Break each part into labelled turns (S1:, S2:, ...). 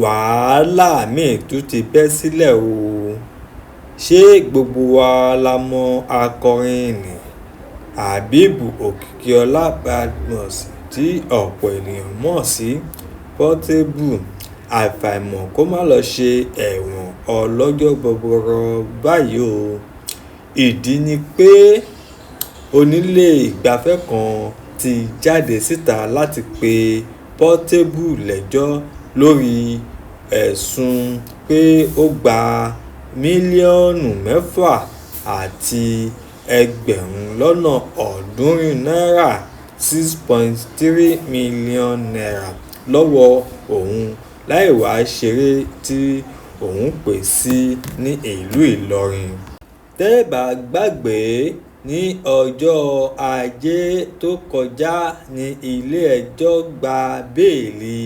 S1: wàhálà míì tún ti bẹ́ sílẹ̀ o. Ṣé gbogbo wa la mọ akọrin nì Habeeb Òkìkíọlá Badmus tí ọ̀pọ̀ ènìyàn mọ̀ sí Portable? Àfàìmọ̀ kó má lọ ṣe ẹ̀wọ̀n ọlọ́jọ́ gbọgbọrọ báyìí o. Ìdí ni pé onílé ìgbafẹ́ kan ti jáde síta láti pe Portable lẹ́jọ́ lórí ẹ̀sùn pé ó gba mílíọ̀nù 6 àti ẹgbẹ̀rún lọ́nà 300 náírà (6.3 million naira) lọ́wọ́ òun láì wá ṣeré tí òun pè sí ní ìlú Ìlọrin. Tẹ́ ẹ bá gbàgbé, ní ọjọ́ Ajé tó kọjá ní ilé-ẹjọ́ gba béèlì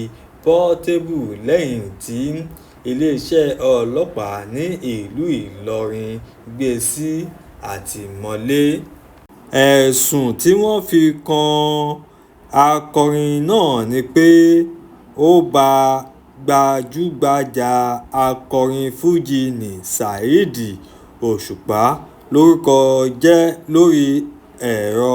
S1: Portable lẹ́yìn tí iléeṣẹ́ ọlọ́pàá ní ìlú Ìlọrin gbé e sí àtìmọ́lé. Ẹ̀sùn tí wọ́n fi kan akọrin náà ni pé ó ba gbajúgbajà akọrin fújì nni Saheed Òṣùpá lórúkọ jẹ́ lórí ẹ̀rọ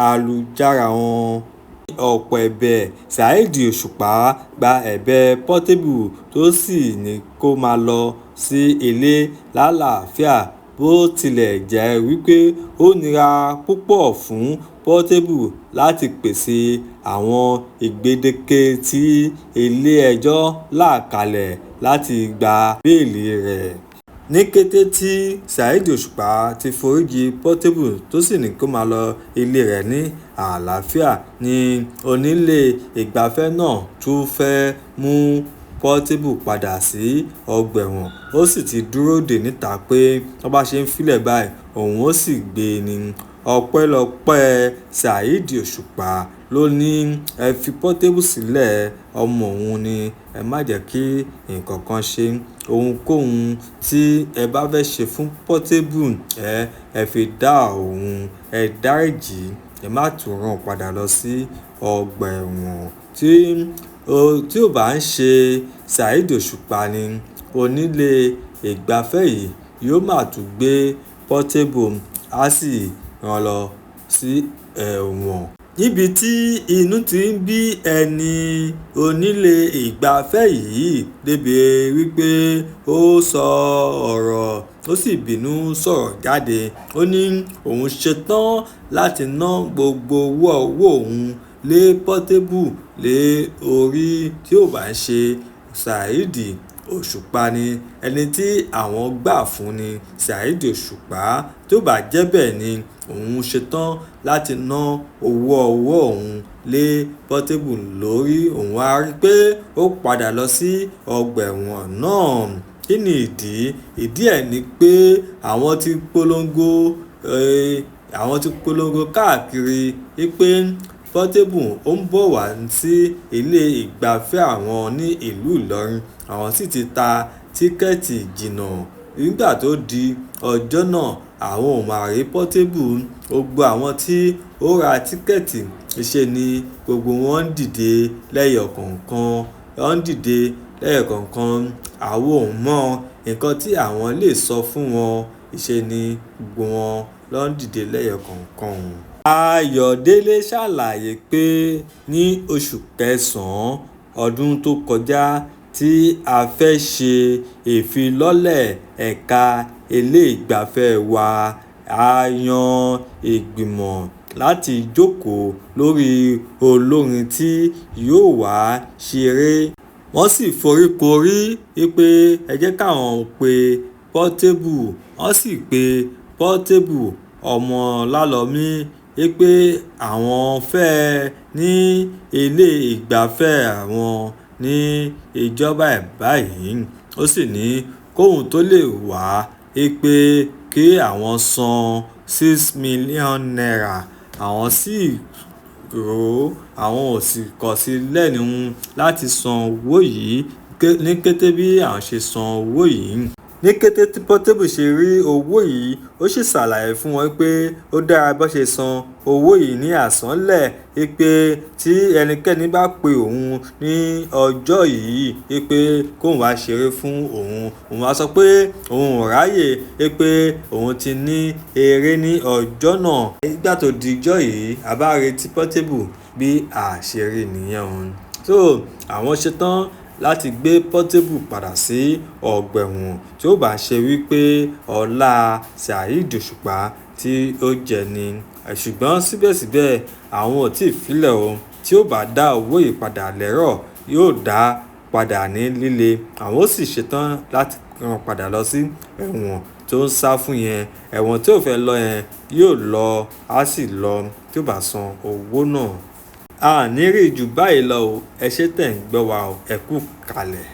S1: ayélujára wọn. Ní ọ̀pọ̀ ẹ̀bẹ̀, Saheed Òṣùpá gba ẹ̀bẹ̀ Portable tó sì ní kó máa lọ sí ilé lálàáfíà bó tilẹ̀ jẹ́ wípé ó nira púpọ̀ fún Portable láti pèsè àwọn ìgbèdéke tí ilé-ẹjọ́ là kalẹ̀ láti gba béèlì rẹ̀. Ní kété tí Saheed Òṣùpá ti foríjì Portable tó sì ní kó máa lọ ilé rẹ̀ ní àlàáfíà ni onílé ìgbafẹ́ náà tún fẹ́ mú Portable padà sí ọgbà ẹ̀wọ̀n. Ó sì ti dúró dè níta pé tó bá ṣe ń fílẹ̀ báyìí òun ó sì gbé e ní. Ọpẹ́lọpẹ́ Saheed Òṣùpá ló ní ẹ fi Portable sílẹ̀, ọmọ òun ni, ẹ má jẹ́ kí nǹkan kan ṣe. Ohunkóhun tí ẹ bá fẹ́ ṣe fún Portable ẹ fi dá òun, ẹ dáríjì, ẹ má tún rán padà lọ sí ọgbà ẹ̀wọ̀n. Tí ò bá ń ṣe Saheed Òṣùpá ni onílé ìgbafẹ́ yìí yóò máa tún gbé Portable á sì rán lọ sí ẹ̀wọ̀n. Níbi tí inú ti ń bí ẹni onílé ìgbafẹ́ yìí débi wípé ó sọ ọ̀rọ̀ ó sì bínú sọ̀rọ̀ jáde. Ó ní òun ṣetán láti ná gbogbo owó òun lé Portable lé orí tí ò bá ń ṣe Saheed Òṣùpá ni ẹni tí àwọn gbà fún ni Saheed Òṣùpá. Tó bá jẹ́ bẹ́ẹ̀ ni òun ṣetán láti ná owó òun lé Portable lórí. Òun á rí pé ó padà lọ sí ọgbà ẹ̀wọ̀n náà. Kí ni ìdí? Ìdí ẹ̀ ni pé àwọn ti polongo káàkiri wípé Portable ó ń bọ̀ wá sí ilé ìgbafẹ́ àwọn ní ìlú Ìlọrin. Àwọn sì ti ta tíkẹ́ẹ̀tì jìnnà. Nígbà tó di ọjọ́ náà, àwọn ò máa rí Portable. Gbogbo àwọn tí ó ra tíkẹ́ẹ̀tì ṣe ni gbogbo wọn ń dìde lẹ́yọ kọ̀ọ̀kan. Àwọn ò mọ nǹkan tí àwọn lè sọ fún wọn. Ìṣe ni gbogbo wọn ló ń dìde lẹ́yọ kọ̀ọ̀kan. Ayọ̀délé ṣàlàyé pé ní oṣù kẹsàn-án ọdún tó kọjá tí a fẹ́ ṣe ìfilọ́lẹ̀ ẹ̀ka ilé ìgbafẹ́ wa, a yan ìgbìmọ̀ láti jókòó lórí olórin tí yóò wá ṣeré. Wọ́n sì foríkorí wípé ẹ jẹ́ káwọn pe Portable. Wọ́n sì pe Portable ọmọ Lálọ́mí wípé àwọn fẹ́ ní ilé ìgbafẹ́ àwọn ní ìjọba báyìí. Ó sì ní kóhun tó lè wá wípé kí àwọn san 6 million naira. Àwọn sì rò ó, àwọn ò sì kọ̀ sí lẹ́nu láti san owó yìí. Ní kété bí àwọn ṣe san owó yìí, ní kété tí Portable ṣe rí owó yìí ó sì ṣàlàyé fún wọn pé ó dára bó ṣe san owó yìí ní àsánlẹ̀ pé tí ẹnikẹ́ni bá pe òun ní ọjọ́ yìí pé kóun wá ṣeré fún òun wá sọ pé òun ò ráyè pé òun ti ní eré ní ọjọ́ náà. Nígbà tó di ijọ́ yìí a bá retí Portable bí àṣírí nìyẹn òun. So àwọn ṣetán láti gbé Portable padà sí ọgbà ẹ̀wọ̀n tí ó bá ṣe wípé ọlá Saheed Òṣùpá tí ó jẹ ni. Ṣùgbọ́n síbẹ̀síbẹ̀ àwọn ò tí ì filẹ̀ o, tí ó bá dá owó yìí padà lẹ́rọ̀ yóò dá padà ní líle. Àwọn ó sì ṣetán láti rán padà lọ sí ẹ̀wọ̀n tó ń sá fún yẹn. Ẹ̀wọ̀n tí ò fẹ́ lọ yẹn yóò lọ á sì lọ tí ó bá san owó náà. A ní rí jù báyìí lọ o. Ẹ ṣé tẹ̀ ń gbọ́ wa o. Ẹ kú kalẹ̀.